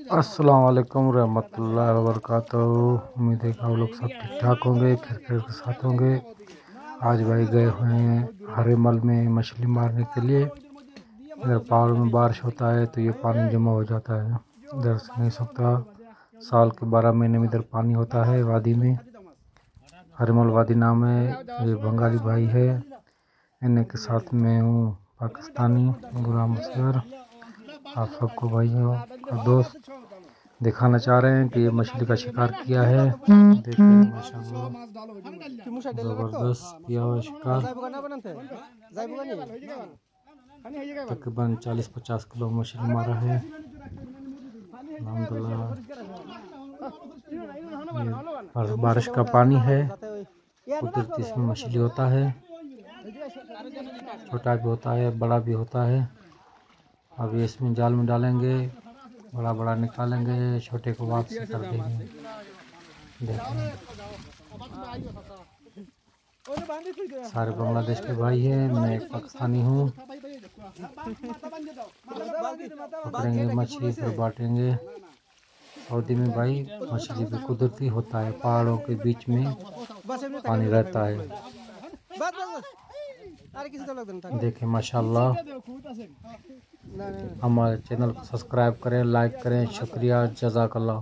अस्सलाम वालेकुम रहमतुल्लाहि व बरकातहू। उम्मीद है कि आप लोग सब ठीक ठाक होंगे, खैर के साथ होंगे। आज भाई गए हुए हैं हरेमल में मछली मारने के लिए। इधर पहाड़ में बारिश होता है तो ये पानी जमा हो जाता है, इधर से नहीं सकता। साल के 12 महीने में इधर पानी होता है वादी में। हरेमल वादी नाम है। ये बंगाली भाई है, इन्हीं के साथ में हूँ पाकिस्तानी गुलाम असगर। आप सबको भाइयों और दोस्त दिखाना चाह रहे हैं कि ये मछली का शिकार किया है। देखिए माशाल्लाह जबरदस्त किया हुआ शिकार। तकरीबन 40-50 किलो मछली मारा है अल्हम्दुलिल्लाह। बारिश का पानी है, कुदरती इसमें मछली होता है, छोटा भी होता है बड़ा भी होता है। अभी इसमें जाल में डालेंगे, बड़ा बड़ा निकालेंगे, छोटे को वापस कर देंगे। देखिए सारे बांग्लादेश के भाई हैं, मैं एक पाकिस्तानी हूँ। पकड़ेंगे मछली फिर बांटेंगे। सऊदी में भाई मछली भी कुदरती होता है, पहाड़ों के बीच में पानी रहता है। देखिए माशाल्लाह। हमारे चैनल को सब्सक्राइब करें, लाइक करें। शुक्रिया, जज़ाकल्लाह।